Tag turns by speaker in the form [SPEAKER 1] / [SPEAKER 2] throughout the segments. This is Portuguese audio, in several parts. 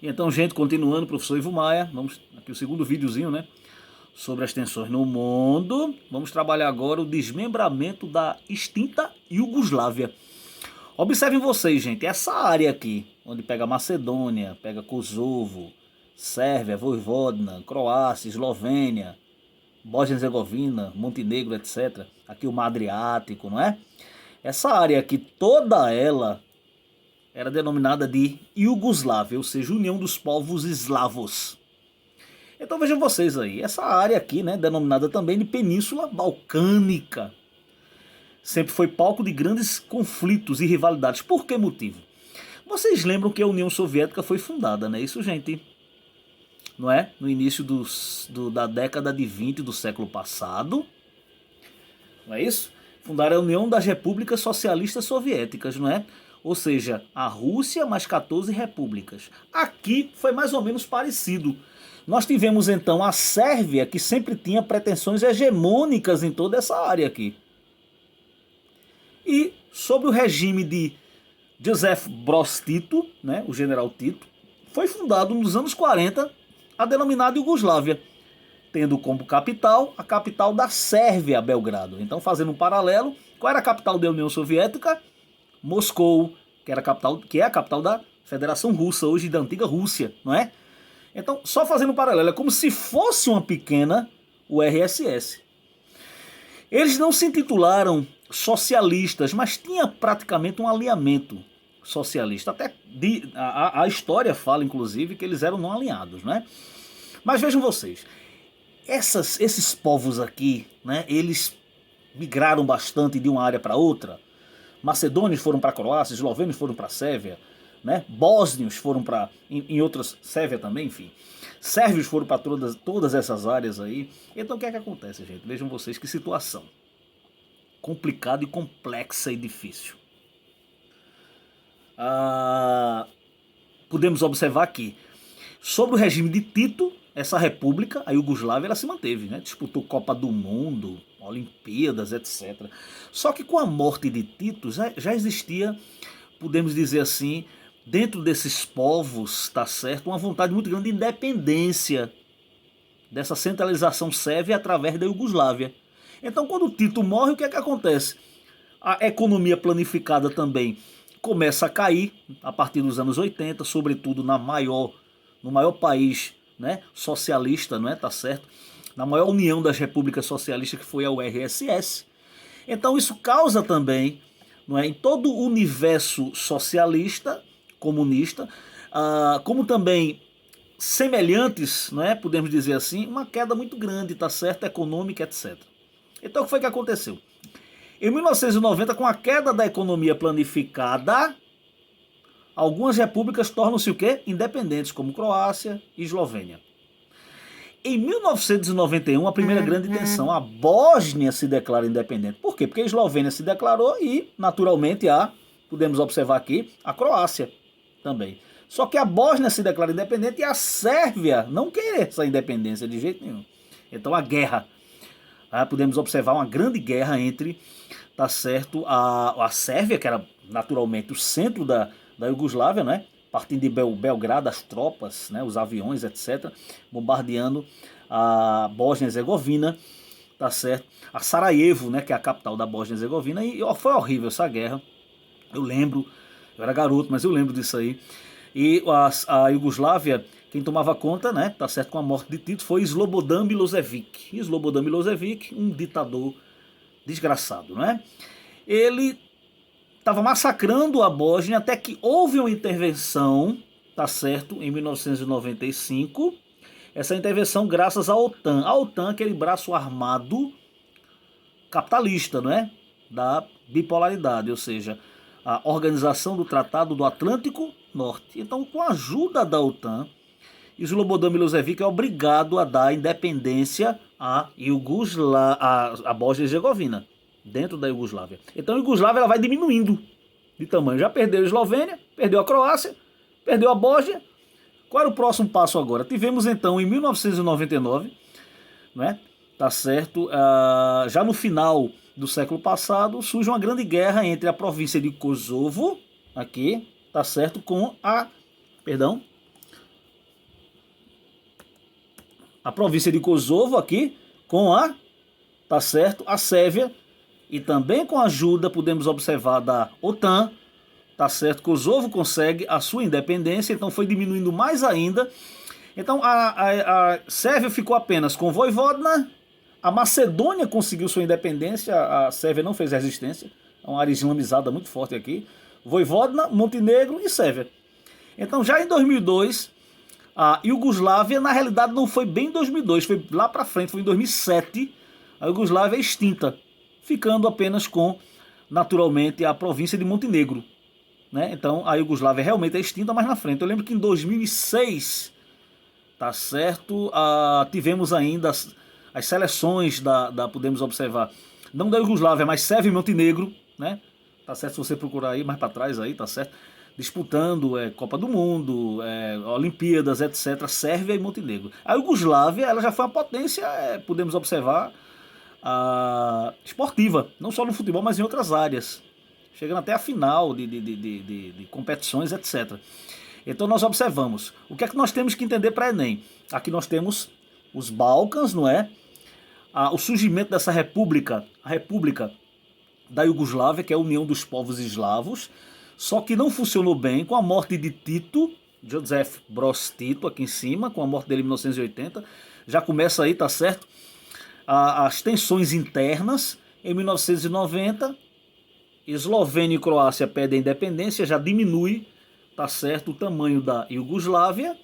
[SPEAKER 1] E então, gente, continuando, professor Ivo Maia, vamos aqui o segundo videozinho, né? Sobre as tensões no mundo. Vamos trabalhar agora o desmembramento da extinta Iugoslávia. Observem vocês, gente, essa área aqui, onde pega Macedônia, pega Kosovo, Sérvia, Vojvodina, Croácia, Eslovênia, Bósnia-Herzegovina, Montenegro, etc. Aqui o Mar Adriático, não é? Essa área aqui, toda ela era denominada de Iugoslávia, ou seja, União dos Povos Eslavos. Então vejam vocês aí, essa área aqui, né, denominada também de Península Balcânica, sempre foi palco de grandes conflitos e rivalidades. Por que motivo? Vocês lembram que a União Soviética foi fundada, né? Isso, gente, não é? No início da década de 20 do século passado, não é isso? Fundaram a União das Repúblicas Socialistas Soviéticas, não é? Ou seja, a Rússia mais 14 repúblicas. Aqui foi mais ou menos parecido. Nós tivemos então a Sérvia, que sempre tinha pretensões hegemônicas em toda essa área aqui. E sob o regime de Joseph Broz Tito, né, o general Tito, foi fundado nos anos 40 a denominada Iugoslávia, tendo como capital a capital da Sérvia, Belgrado. Então, fazendo um paralelo, qual era a capital da União Soviética? Moscou, que é a capital da Federação Russa, hoje da antiga Rússia, não é? Então, só fazendo um paralelo, é como se fosse uma pequena URSS. Eles não se intitularam socialistas, mas tinha praticamente um alinhamento socialista. Até a história fala, inclusive, que eles eram não alinhados, né? Mas vejam vocês, esses povos aqui, né, eles migraram bastante de uma área para outra. Macedônios foram para a Croácia, eslovênios foram para a Sérvia, né? Bósnios foram para em outras, Sérvia também, enfim. Sérvios foram para todas essas áreas aí. Então o que é que acontece, gente? Vejam vocês que situação complicada e complexa e difícil. Podemos observar que, sob o regime de Tito, essa república, a Iugoslávia, ela se manteve, né? Disputou Copa do Mundo, Olimpíadas, etc. Só que com a morte de Tito já existia, podemos dizer assim, dentro desses povos, tá certo, uma vontade muito grande de independência dessa centralização sérvia através da Iugoslávia. Então, quando Tito morre, o que é que acontece? A economia planificada também começa a cair a partir dos anos 80, sobretudo no maior país, né, socialista, não é, tá certo? Na maior união das repúblicas socialistas, que foi a URSS. Então isso causa também, não é, em todo o universo socialista, comunista, como também semelhantes, não é, podemos dizer assim, uma queda muito grande, tá certo, econômica, etc. Então o que foi que aconteceu? Em 1990, com a queda da economia planificada, algumas repúblicas tornam-se o quê? Independentes, como Croácia e Eslovênia. Em 1991, a primeira grande tensão, a Bósnia se declara independente. Por quê? Porque a Eslovênia se declarou e, naturalmente, podemos observar aqui, a Croácia também. Só que a Bósnia se declara independente e a Sérvia não quer essa independência de jeito nenhum. Então a guerra, podemos observar uma grande guerra entre, tá certo, a Sérvia, que era naturalmente o centro da Iugoslávia, né? Partindo de Belgrado, as tropas, né, os aviões, etc., bombardeando a Bósnia-Herzegovina, tá certo? A Sarajevo, né, que é a capital da Bósnia-Herzegovina, e foi horrível essa guerra. Eu lembro, eu era garoto, mas eu lembro disso aí. E a Iugoslávia, quem tomava conta, né, tá certo, com a morte de Tito, foi Slobodan Milošević. E Slobodan Milošević, um ditador desgraçado, né? Ele estava massacrando a Bósnia até que houve uma intervenção, tá certo, em 1995. Essa intervenção graças à OTAN. A OTAN, aquele braço armado capitalista, não é? Da bipolaridade, ou seja, a Organização do Tratado do Atlântico Norte. Então, com a ajuda da OTAN, Slobodan Milošević é obrigado a dar independência à Bósnia-Herzegovina, dentro da Iugoslávia. Então a Iugoslávia ela vai diminuindo de tamanho. Já perdeu a Eslovênia, perdeu a Croácia, perdeu a Bósnia. Qual era o próximo passo agora? Tivemos então em 1999, né, tá certo, já no final do século passado, surge uma grande guerra entre a província de Kosovo, aqui, tá certo, com a província de Kosovo aqui com a, tá certo, a Sérvia, e também com a ajuda, podemos observar, da OTAN, tá certo, Kosovo consegue a sua independência, então foi diminuindo mais ainda. Então a Sérvia ficou apenas com Vojvodina, a Macedônia conseguiu sua independência, a Sérvia não fez resistência, é uma área islamizada muito forte aqui, Vojvodina, Montenegro e Sérvia. Então já em 2002, a Iugoslávia, na realidade não foi bem em 2002, foi lá para frente, foi em 2007, a Iugoslávia é extinta, ficando apenas com, naturalmente, a província de Montenegro. Né? Então a Iugoslávia realmente é extinta mais na frente. Eu lembro que em 2006, tá certo, tivemos ainda as seleções podemos observar, não da Iugoslávia, mas Sérvia e Montenegro, né? Tá certo, se você procurar aí mais para trás aí, tá certo, disputando Copa do Mundo, Olimpíadas, etc. Sérvia e Montenegro. A Iugoslávia, ela já foi uma potência, podemos observar, esportiva, não só no futebol, mas em outras áreas, chegando até a final de competições, etc. Então nós observamos, o que é que nós temos que entender para Enem? Aqui nós temos os Balcãs, não é? O surgimento dessa república, a República da Iugoslávia, que é a União dos Povos Eslavos, só que não funcionou bem com a morte de Tito, Joseph Broz Tito, aqui em cima, com a morte dele em 1980, já começa aí, tá certo? As tensões internas. Em 1990, Eslovênia e Croácia pedem independência, já diminui, tá certo, o tamanho da Iugoslávia.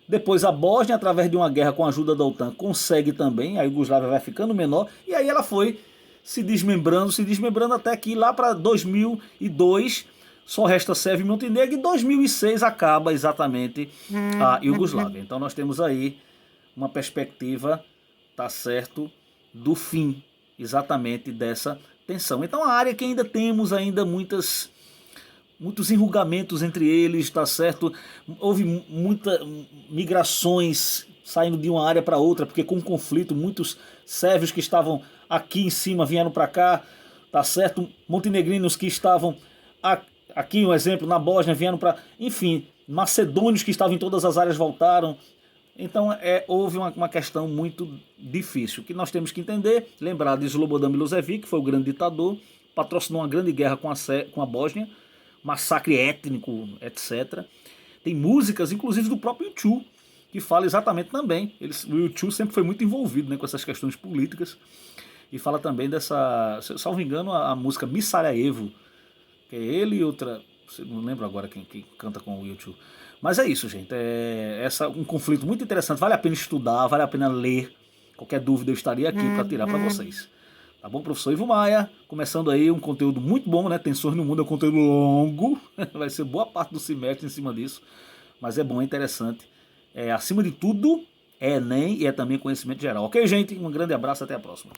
[SPEAKER 1] Depois a Bósnia, através de uma guerra com a ajuda da OTAN, consegue também, a Iugoslávia vai ficando menor, e aí ela foi se desmembrando até que lá para 2002 só resta Sérvia e Montenegro, e 2006 acaba exatamente a Iugoslávia. Então nós temos aí uma perspectiva, tá certo, do fim exatamente dessa tensão. Então a área que ainda temos muitos enrugamentos entre eles, tá certo? Houve muitas migrações saindo de uma área para outra, porque com o conflito muitos sérvios que estavam aqui em cima vieram para cá, tá certo? Montenegrinos que estavam aqui, um exemplo, na Bósnia vieram para, enfim, macedônios que estavam em todas as áreas voltaram. Então houve uma questão muito difícil, que nós temos que entender, lembrar de Slobodan Milosevic, que foi o grande ditador, patrocinou uma grande guerra com a Bósnia, massacre étnico, etc. Tem músicas, inclusive do próprio U2, que fala exatamente também. O U2 sempre foi muito envolvido, né, com essas questões políticas, e fala também dessa, salvo engano, a música Miss Sarajevo, que é ele e outra, não lembro agora quem canta com o U2. Mas é isso, gente, um conflito muito interessante, vale a pena estudar, vale a pena ler. Qualquer dúvida eu estaria aqui para tirar para vocês. Tá bom, professor Ivo Maia, começando aí um conteúdo muito bom, né? Tensões no Mundo é um conteúdo longo, vai ser boa parte do semestre em cima disso, mas é bom, é interessante. Acima de tudo, é Enem e é também conhecimento geral. Ok, gente? Um grande abraço, até a próxima.